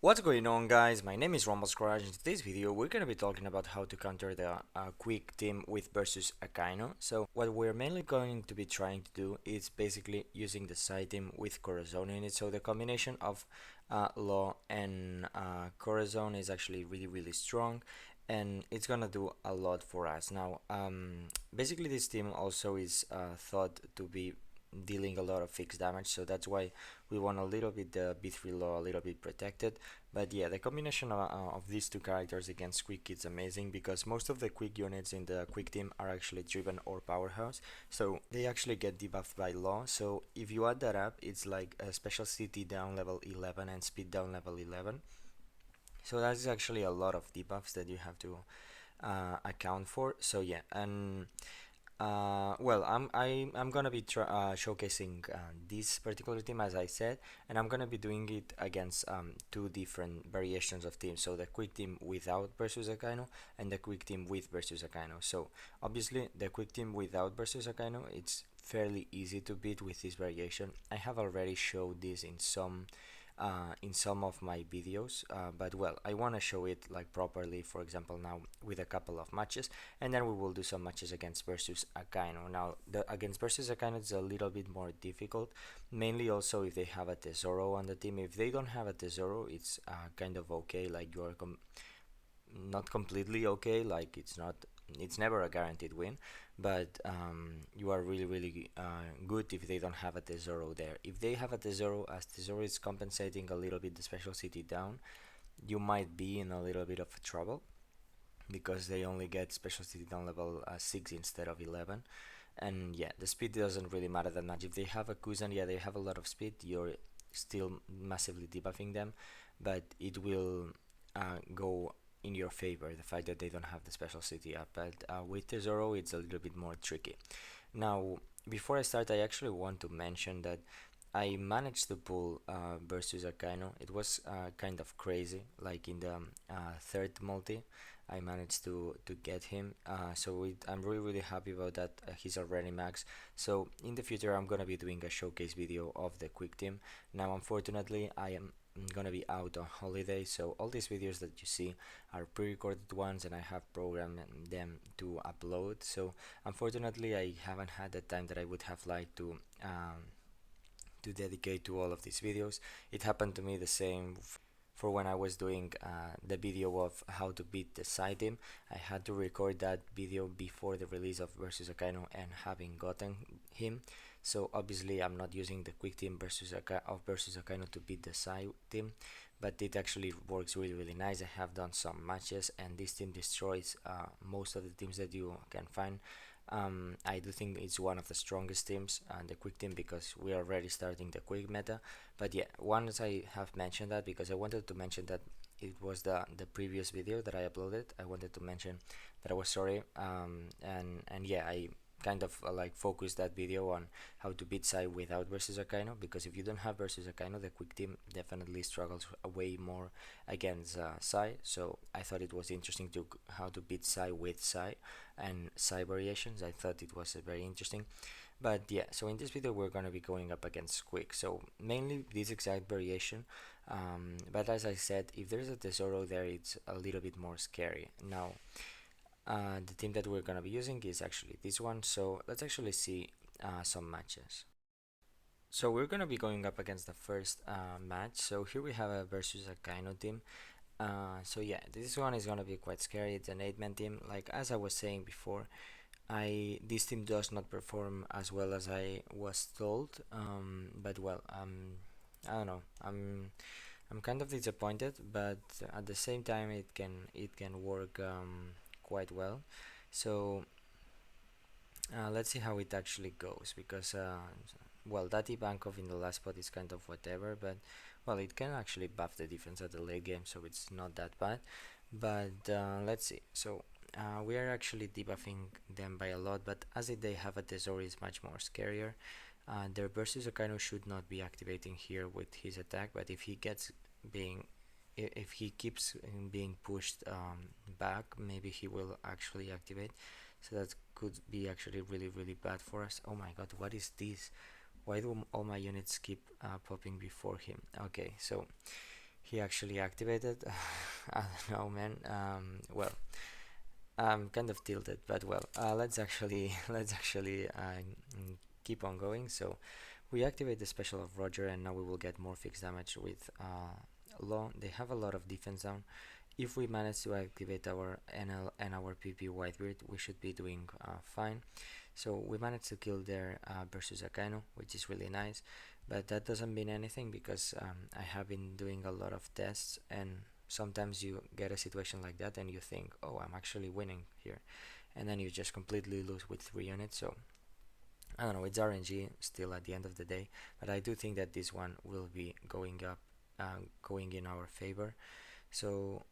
What's going on, guys? My name is Rumble Skrash. In today's video we're going to be talking about how to counter the quick team with versus Akainu. So what we're mainly going to be trying to do is basically using the side team with Corazon in it. So the combination of Law and Corazon is actually really strong, and it's gonna do a lot for us. Now basically this team also is thought to be dealing a lot of fixed damage, so that's why we want a little bit the B3 Law a little bit protected. But yeah, the combination of these two characters against Quick is amazing, because most of the Quick units in the Quick team are actually Driven or Powerhouse, so they actually get debuffed by Law. So if you add that up, it's like a Special CT down level 11 and Speed down level 11. So that's actually a lot of debuffs that you have to account for. So yeah, and well, I'm gonna be showcasing this particular team, as I said, and I'm gonna be doing it against two different variations of teams. So the quick team without versus Akainu and the quick team with versus Akainu. So obviously the quick team without versus Akainu, it's fairly easy to beat with this variation. I have already showed this in some of my videos, but well, I want to show it like properly, for example now with a couple of matches, and then we will do some matches against versus Akainu. Now the against versus Akainu is a little bit more difficult, mainly also if they have a Tesoro on the team. If they don't have a Tesoro, it's kind of okay, like you're not completely okay, like it's never a guaranteed win, but you are really good if they don't have a Tesoro there. If they have a Tesoro, as Tesoro is compensating a little bit the special city down, you might be in a little bit of trouble, because they only get special city down level 6 instead of 11. And yeah, the speed doesn't really matter that much. If they have a Kuzan, yeah, they have a lot of speed, you're still massively debuffing them, but it will go in your favor, the fact that they don't have the special city up. But with Tesoro, it's a little bit more tricky. Now, before I start, I actually want to mention that I managed to pull versus Akainu. It was kind of crazy, like in the third multi I managed to get him, I'm really happy about that. He's already max, so in the future I'm gonna be doing a showcase video of the quick team. Now unfortunately I am gonna be out on holiday, so all these videos that you see are pre-recorded ones, and I have programmed them to upload. So unfortunately I haven't had the time that I would have liked to dedicate to all of these videos. It happened to me the same for when I was doing the video of how to beat the side team. I had to record that video before the release of versus Akainu and having gotten him. So obviously I'm not using the quick team versus Akainu to beat the side team, but it actually works really nice. I have done some matches, and this team destroys most of the teams that you can find. I do think it's one of the strongest teams, the quick team, because we are already starting the quick meta. But yeah, once I have mentioned that, because I wanted to mention that it was the previous video that I uploaded, I wanted to mention that I was sorry, and yeah, I kind of like focus that video on how to beat Sai without versus Akainu, because if you don't have versus Akainu, the quick team definitely struggles way more against Sai. So I thought it was interesting to how to beat Sai with Sai and Sai variations. I thought it was very interesting. But yeah, so in this video we're gonna be going up against Quick, so mainly this exact variation, but as I said, if there's a Tesoro there, it's a little bit more scary. Now the team that we're gonna be using is actually this one, so let's actually see some matches. So we're gonna be going up against the first match. So here we have a versus Akainu team. So yeah, this one is gonna be quite scary. It's an 8-man team. Like as I was saying before, this team does not perform as well as I was told. But well, I don't know. I'm kind of disappointed, but at the same time, it can work quite well. So let's see how it actually goes, because well, that Ivankov in the last spot is kind of whatever, but well, it can actually buff the defense at the late game, so it's not that bad. But let's see. So we are actually debuffing them by a lot, but as they have a Tesoro, is much more scarier. Their versus Akainu should not be activating here with his attack, but if he gets being if he keeps being pushed back, maybe he will actually activate. So that could be actually really bad for us. Oh my god, what is this? Why do all my units keep popping before him? Okay, so he actually activated. I don't know, man. Well, I'm kind of tilted, but well, let's actually keep on going. So we activate the special of Roger, and now we will get more fixed damage with long. They have a lot of defense down. If we manage to activate our NL and our PP Whitebeard, we should be doing fine. So we managed to kill their versus Akainu, which is really nice, but that doesn't mean anything because I have been doing a lot of tests, and sometimes you get a situation like that and you think, oh, I'm actually winning here, and then you just completely lose with 3 units. So I don't know, it's RNG still at the end of the day, but I do think that this one will be going up, going in our favor. So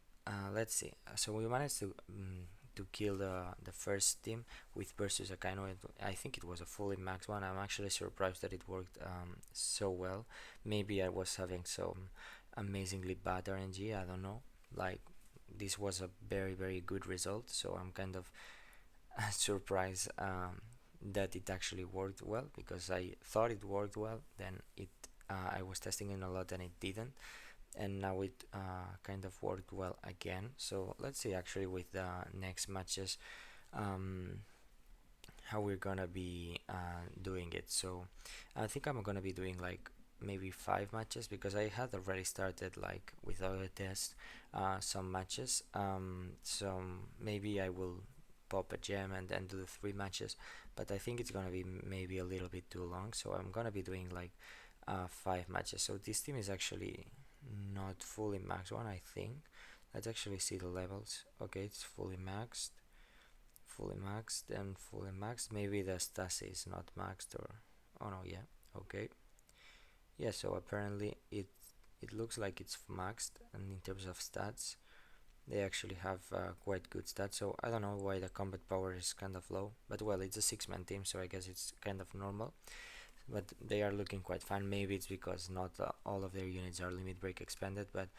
let's see. So we managed to kill the first team with versus Akainu. I think it was a fully max one. I'm actually surprised that it worked so well. Maybe I was having some amazingly bad RNG. I don't know. Like this was a very good result. So I'm kind of surprised that it actually worked well because I thought it worked well. Then I was testing it a lot and it didn't, and now it kind of worked well again. So let's see actually with the next matches um, how we're gonna be doing it. So I think I'm gonna be doing like maybe 5 matches because I had already started like without a test some matches. So maybe I will pop a gem and then do the 3 matches, but I think it's gonna be maybe a little bit too long, so I'm gonna be doing like 5 matches. So this team is actually not fully maxed one, I think. Let's actually see the levels. Okay, it's fully maxed and fully maxed. Maybe the Stasi is not maxed, or oh no, yeah, okay, yeah. So apparently it looks like it's maxed, and in terms of stats, they actually have quite good stats. So I don't know why the combat power is kind of low, but well, it's a 6-man team, so I guess it's kind of normal. But they are looking quite fine. Maybe it's because not all of their units are limit break expanded, but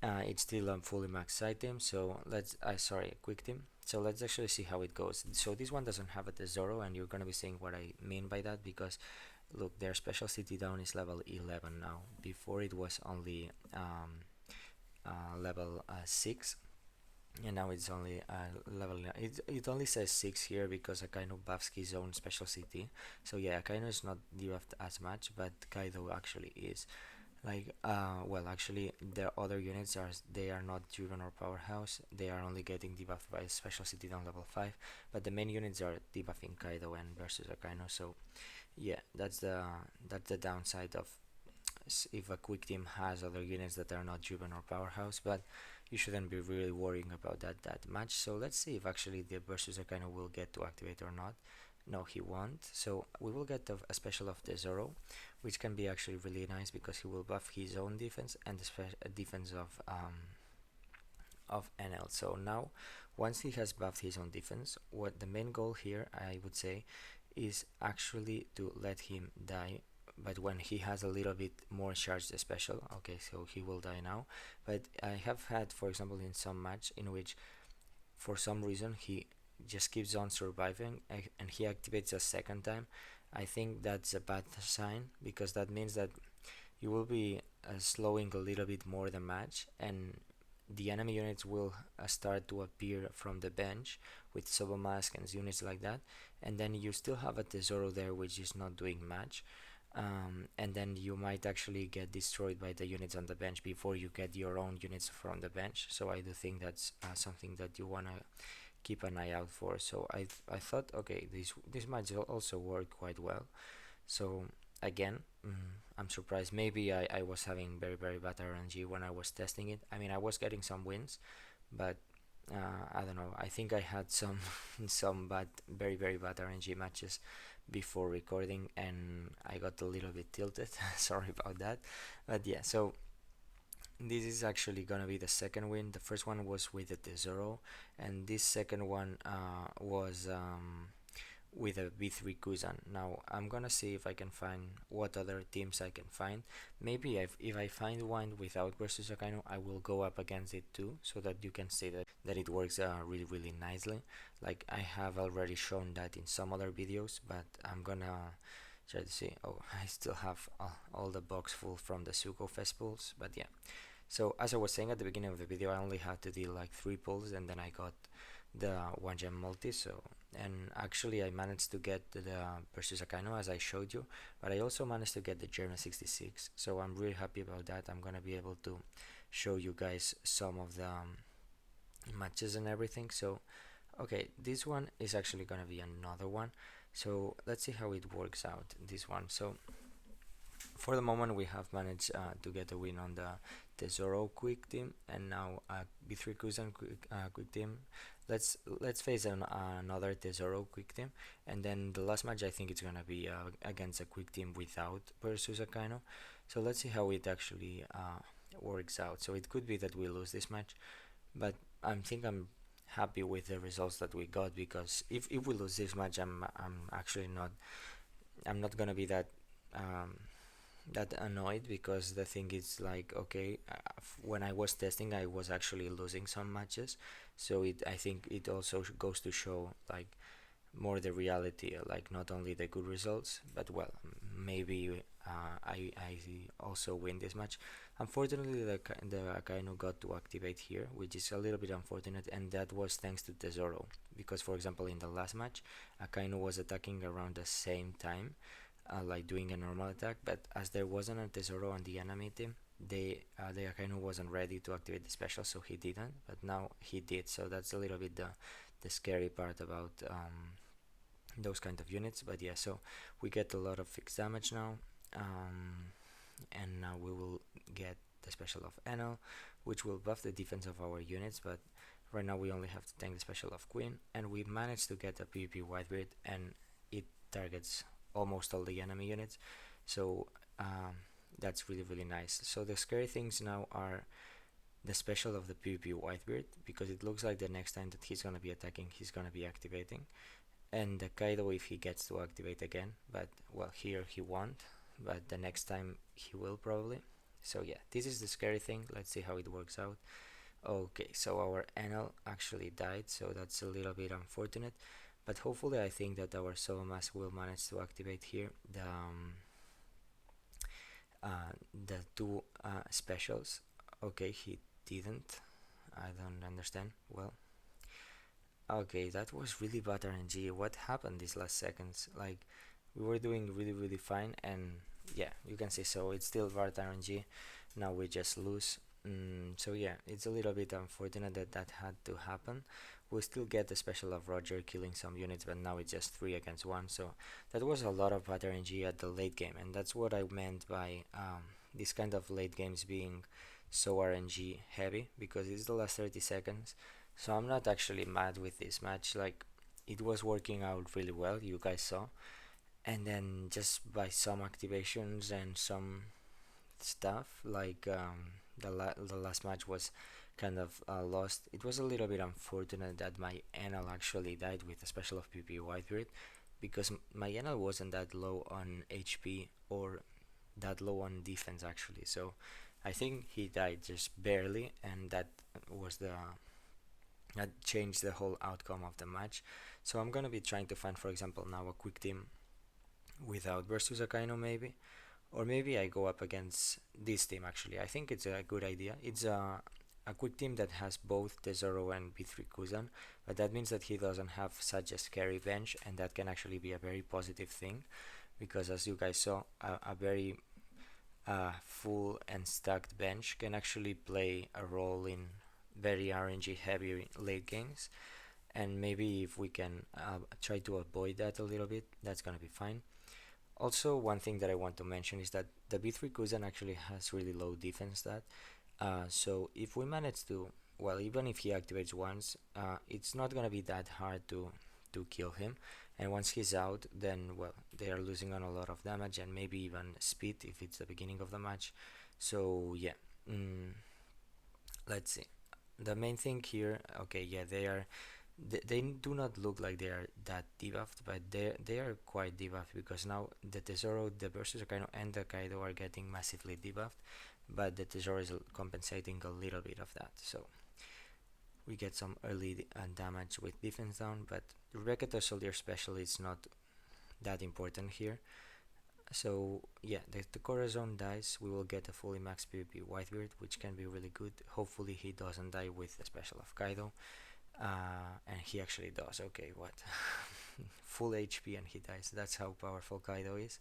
it's still a fully maxed side team. So let's sorry, quick team. So let's actually see how it goes. So this one doesn't have a Tesoro, and you're gonna be seeing what I mean by that because look, their special city down is level 11 now. Before it was only level 6, and now it's only level it only says 6 here because Akainu buffs his own special city. So yeah, Akainu is not debuffed as much, but Kaido actually is. Like well, actually the other units they are not driven or powerhouse. They are only getting debuffed by special city down level 5, but the main units are debuffing Kaido and versus Akainu. So yeah, that's the downside of if a quick team has other units that are not driven or powerhouse, but you shouldn't be really worrying about that much. So let's see if actually the versus Akainu will get to activate or not. No, he won't. So we will get a special of the Zoro, which can be actually really nice because he will buff his own defense and the defense of NL. So now, once he has buffed his own defense, what the main goal here, I would say, is actually to let him die. But when he has a little bit more charged special, okay, so he will die now. But I have had, for example, in some match in which, for some reason, he just keeps on surviving and he activates a second time. I think that's a bad sign because that means that you will be slowing a little bit more the match, and the enemy units will start to appear from the bench with Sobo Mask and units like that, and then you still have a Tesoro there which is not doing much, and then you might actually get destroyed by the units on the bench before you get your own units from the bench. So I do think that's something that you wanna keep an eye out for. So I thought, okay, this might also work quite well. So again, I'm surprised. Maybe I was having very bad RNG when I was testing it. I mean, I was getting some wins, but I don't know. I think I had some some bad, very bad RNG matches before recording, and I got a little bit tilted. Sorry about that, but yeah. So this is actually gonna be the second win. The first one was with the Tesoro, and this second one was with a B3 Kuzan. Now I'm gonna see if I can find what other teams I can find. Maybe if I find one without versus Akainu, I will go up against it too, so that you can see that it works really nicely. Like I have already shown that in some other videos, but I'm gonna try to see. Oh, I still have all the box full from the Suko festivals, but yeah. So as I was saying at the beginning of the video, I only had to deal like 3 pulls, and then I got the 1 gem multi. So, and actually I managed to get the versus Akainu as I showed you, but I also managed to get the German 66. So I'm really happy about that. I'm gonna be able to show you guys some of the matches and everything. So okay, this one is actually gonna be another one. So let's see how it works out, this one. So for the moment we have managed to get a win on the Tesoro quick team, and now B3 Kuzan quick team. Let's face another Tesoro quick team, and then the last match I think it's gonna be against a quick team without versus Akainu. So let's see how it actually works out. So it could be that we lose this match, but I'm happy with the results that we got, because if we lose this match, I'm actually not, I'm not gonna be um, that annoyed, because the thing is like, okay, when I was testing I was actually losing some matches, so I think it also goes to show like more the reality, like not only the good results, but well, maybe I also win this match. Unfortunately, the Akainu got to activate here, which is a little bit unfortunate, and that was thanks to Tesoro, because for example in the last match Akainu was attacking around the same time, like doing a normal attack, but as there wasn't a Tesoro on the enemy team, the Akainu wasn't ready to activate the special, so he didn't, but now he did. So that's a little bit the scary part about those kind of units. But yeah, so we get a lot of fixed damage now, and now we will get the special of Enel, which will buff the defense of our units, but right now we only have to tank the special of Queen, and we managed to get a PvP Whitebeard, and it targets almost all the enemy units, so that's really nice. So the scary things now are the special of the PvP Whitebeard, because it looks like the next time that he's gonna be attacking, he's gonna be activating, and the Kaido if he gets to activate again, but well, here he won't, but the next time he will probably. So yeah, this is the scary thing. Let's see how it works out. Okay, so our Enel actually died, so that's a little bit unfortunate, but hopefully I think that our solo mask will manage to activate here the two specials. Okay, he didn't. I don't understand. Well, okay, that was really bad RNG. What happened these last seconds? Like, we were doing really fine, and yeah, you can see, so it's still bad RNG. Now we just lose. So yeah, it's a little bit unfortunate that that had to happen. We still get the special of Roger killing some units, but now it's just 3 against 1. So that was a lot of bad RNG at the late game, and that's what I meant by this kind of late games being so RNG heavy, because it's the last 30 seconds. So I'm not actually mad with this match. Like, it was working out really well, you guys saw, and then just by some activations and some stuff, like the last match was kind of lost. It was a little bit unfortunate that my Enel actually died with a special of PP Whitebeard, because my Enel wasn't that low on HP or that low on defense actually. So I think he died just barely, and was the that changed the whole outcome of the match. So I'm gonna be trying to find, for example, now a quick team without versus Akainu maybe, or maybe I go up against this team. Actually, I think it's a good idea. It's a quick team that has both Tesoro and B3 Kuzan, but that means that he doesn't have such a scary bench, and that can actually be a very positive thing, because as you guys saw, a very full and stacked bench can actually play a role in very RNG heavy late games, and maybe if we can try to avoid that a little bit, that's gonna be fine. Also, one thing that I want to mention is that the B3 Kuzan actually has really low defense stat, so if we manage to, well, even if he activates once, it's not gonna be that hard to kill him, and once he's out, then well, they are losing on a lot of damage and maybe even speed if it's the beginning of the match. So yeah, let's see. The main thing here, okay, yeah, they do not look like they are that debuffed, but they are quite debuffed, because now the Tesoro, the versus Akainu, and the Kaido are getting massively debuffed, but the Tesoro is compensating a little bit of that. So we get some early damage with defense down, but Rebecca the Soldier special is not that important here. So yeah, the Cora zone dies, we will get a fully max PvP Whitebeard, which can be really good. Hopefully he doesn't die with the special of Kaido. And he actually does. Okay, what? Full HP and he dies. That's how powerful Kaido is.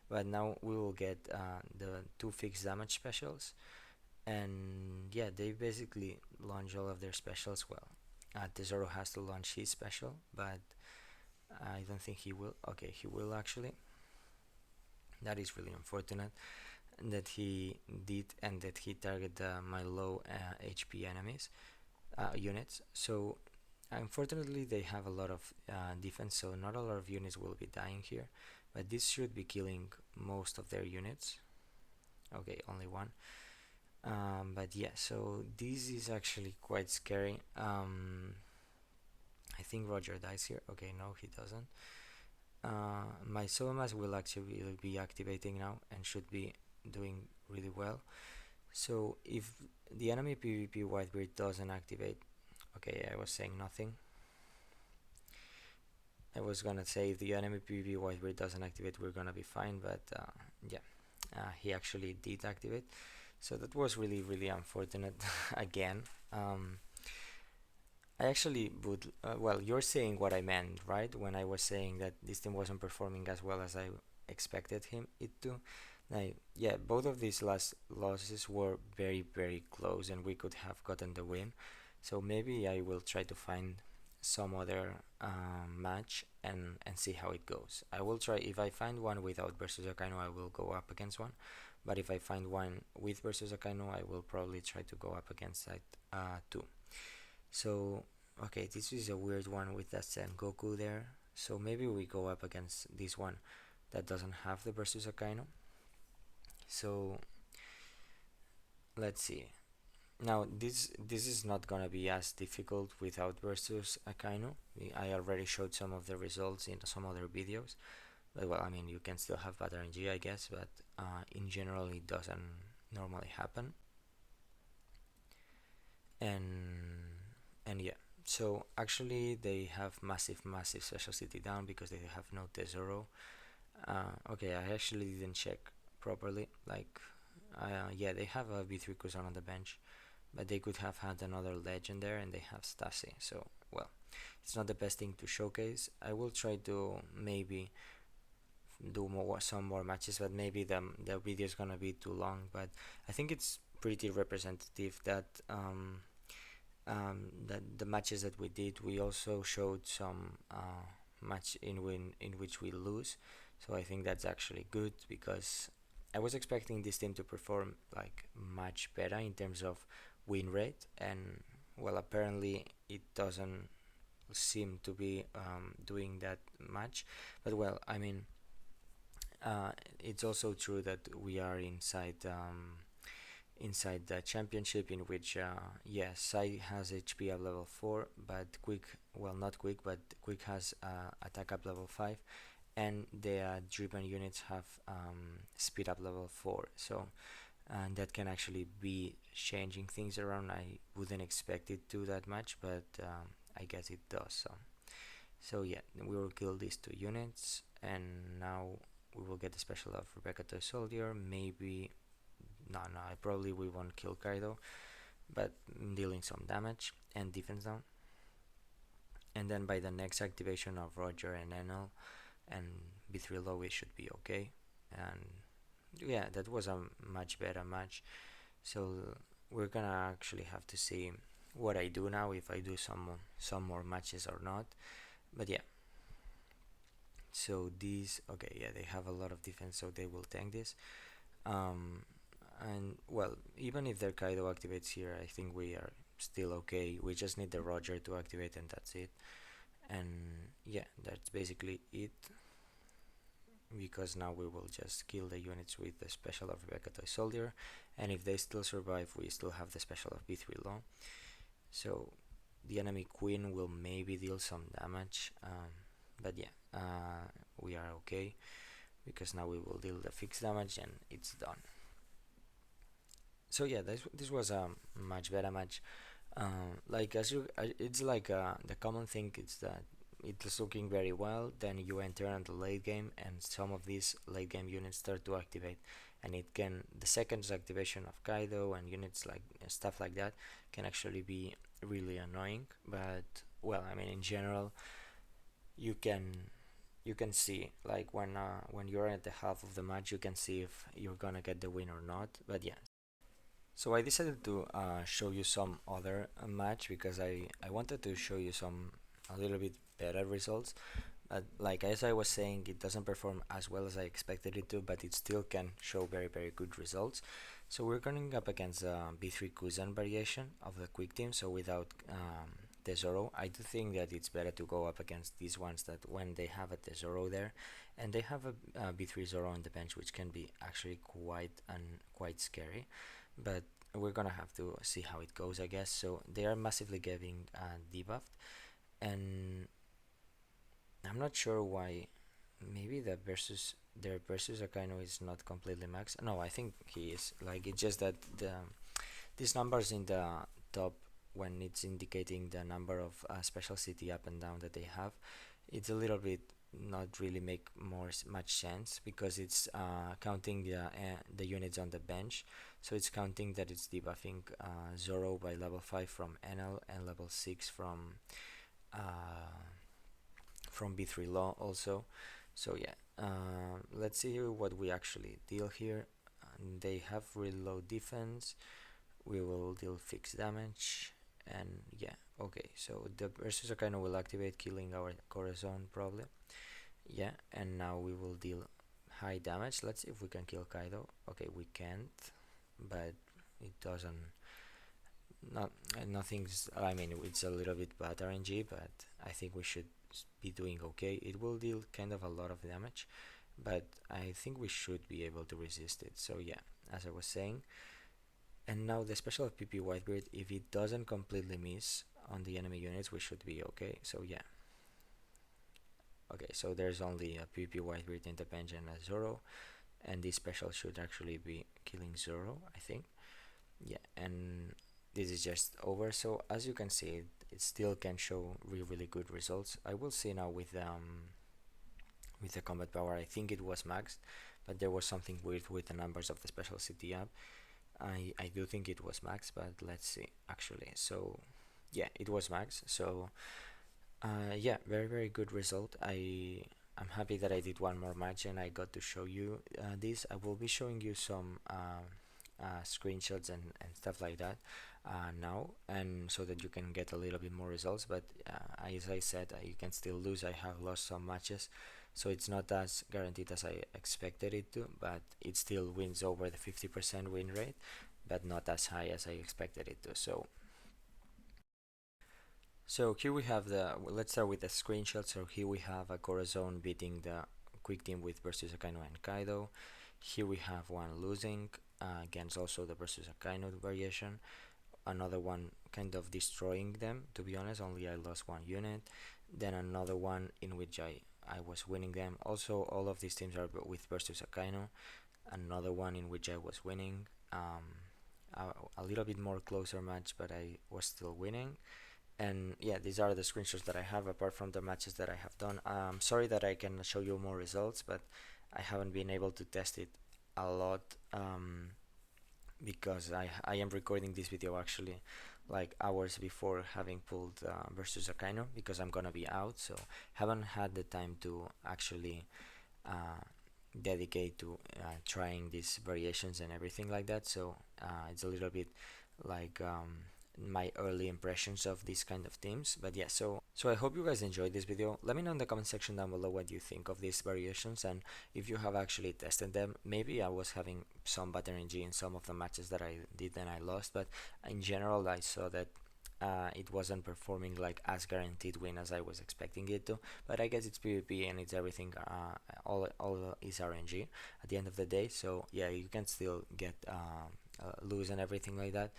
But now we will get the two fixed damage specials. And yeah, they basically launch all of their specials. Well, Tesoro has to launch his special, but I don't think he will. Okay, he will actually. That is really unfortunate that he did and that he targeted my low HP enemies units. So unfortunately they have a lot of defense, so not a lot of units will be dying here, but this should be killing most of their units. Okay, only one. But yeah, so this is actually quite scary. I think Roger dies here. Okay, no, he doesn't. My Solomas will actually be activating now and should be doing really well. So if the enemy PvP Whitebeard doesn't activate, okay, I was saying nothing. I was gonna say if the enemy PvP Whitebeard doesn't activate, we're gonna be fine, but yeah, he actually did activate. So that was really unfortunate again. I actually would, well, you're saying what I meant, right? When I was saying that this team wasn't performing as well as I expected it to. Like, yeah, both of these last losses were very close and we could have gotten the win. So maybe I will try to find some other match and see how it goes. I will try, if I find one without versus Akainu, I will go up against one. But if I find one with versus Akainu, I will probably try to go up against that too. So, okay, this is a weird one with that Sengoku there. So maybe we go up against this one that doesn't have the versus Akainu. So, let's see. Now, this is not gonna be as difficult without versus Akainu. I already showed some of the results in some other videos. But well, I mean, you can still have bad RNG, I guess, but in general it doesn't normally happen. And yeah, so actually they have massive special city down because they have no Tesoro. Okay, I actually didn't check properly. Like, yeah, they have a B3 Kuzan on the bench, but they could have had another legend there, and they have Stasi. So well, it's not the best thing to showcase. I will try to maybe do some more matches, but maybe the video is gonna be too long. But I think it's pretty representative that that the matches that we did, we also showed some match in which we lose. So I think that's actually good because I was expecting this team to perform like much better in terms of win rate, and well, apparently it doesn't seem to be doing that much. But well, I mean, it's also true that we are inside the championship, in which yes, Sai has HP at level 4, but Quick, well, not Quick, but Quick has attack up level 5, and the driven units have speed up level 4. So and that can actually be changing things around. I wouldn't expect it to that much, but I guess it does. So yeah, we will kill these two units, and now we will get the special of Rebecca Toy Soldier. Maybe no, I probably we won't kill Kaido, but dealing some damage and defense down. And then by the next activation of Roger and Enel and B3 low, we should be okay. And yeah, that was a much better match. So we're gonna actually have to see what I do now, if I do some more matches or not. But yeah, so these, okay, yeah, they have a lot of defense, so they will tank this. And well, even if their Kaido activates here, I think we are still okay. We just need the Roger to activate, and that's it. And yeah, that's basically it, because now we will just kill the units with the special of Rebecca Toy Soldier, and if they still survive, we still have the special of B3 Law. So the enemy Queen will maybe deal some damage, but yeah, we are okay, because now we will deal the fixed damage and it's done. So yeah, this was a much better match. Like, it's like the common thing is that it's looking very well. Then you enter on the late game, and some of these late game units start to activate, and it can the second activation of Kaido and units like stuff like that can actually be really annoying. But well, I mean, in general, you can see like when you're at the half of the match, you can see if you're gonna get the win or not. But yeah, so I decided to show you some other match because I wanted to show you some a little bit better results. But like as I was saying, it doesn't perform as well as I expected it to, but it still can show very good results. So we're going up against B3 Kuzan variation of the quick team, so without Tesoro. I do think that it's better to go up against these ones that when they have a Tesoro there, and they have a B3 Zoro on the bench, which can be actually quite scary. But we're gonna have to see how it goes, I guess. So they are massively getting debuffed, and I'm not sure why. Maybe their versus Akainu is not completely max. No, I think he is. Like it's just that these numbers in the top, when it's indicating the number of special city up and down that they have, it's a little bit not really make much sense because it's counting the units on the bench. So it's counting that it's debuffing Zoro by level 5 from NL and level 6 from B3 Law also. So yeah, let's see what we actually deal here. They have really low defense. We will deal fixed damage, and yeah, okay. So the versus Akainu will activate, killing our Corazon probably. Yeah, and now we will deal high damage. Let's see if we can kill Kaido. Okay, we can't, but it doesn't. Not nothing's. I mean, it's a little bit bad RNG, but I think we should be doing okay. It will deal kind of a lot of damage, but I think we should be able to resist it. So yeah, as I was saying. And now the special of PP Whitebeard, if it doesn't completely miss on the enemy units, we should be okay. So yeah. Okay, so there's only a PP Whitebeard in the bench and a Zoro, and this special should actually be killing Zoro, I think. Yeah, and this is just over. So as you can see, it still can show really good results. I will see now with the combat power. I think it was maxed, but there was something weird with the numbers of the special city app. I do think it was max, but let's see actually. So yeah, it was max. So yeah, very good result. I'm happy that I did one more match and I got to show you this. I will be showing you some screenshots and stuff like that now, and so that you can get a little bit more results. But as I said, you can still lose. I have lost some matches, so it's not as guaranteed as I expected it to, but it still wins over the 50% win rate, but not as high as I expected it to. So here we have let's start with the screenshot. So here we have a Corazon beating the quick team with versus Akainu and Kaido. Here we have one losing against also the versus Akainu variation. Another one kind of destroying them, to be honest. Only I lost one unit. Then another one in which I was winning them. Also all of these teams are with versus Akainu. Another one in which I was winning. A little bit more closer match, but I was still winning. And yeah, these are the screenshots that I have apart from the matches that I have done. Sorry that I can show you more results, but I haven't been able to test it a lot because I am recording this video actually like hours before having pulled versus Akainu, because I'm gonna be out, so haven't had the time to actually dedicate to trying these variations and everything like that. So it's a little bit like my early impressions of these kind of teams. But yeah, so I hope you guys enjoyed this video. Let me know in the comment section down below what you think of these variations, and if you have actually tested them. Maybe I was having some bad RNG in some of the matches that I did and I lost, but in general I saw that it wasn't performing like as guaranteed win as I was expecting it to. But I guess it's PvP and it's everything, all is RNG at the end of the day. So yeah, you can still get lose and everything like that.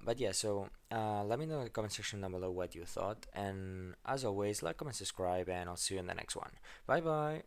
But yeah, so let me know in the comment section down below what you thought, and as always, like, comment, subscribe, and I'll see you in the next one. Bye bye.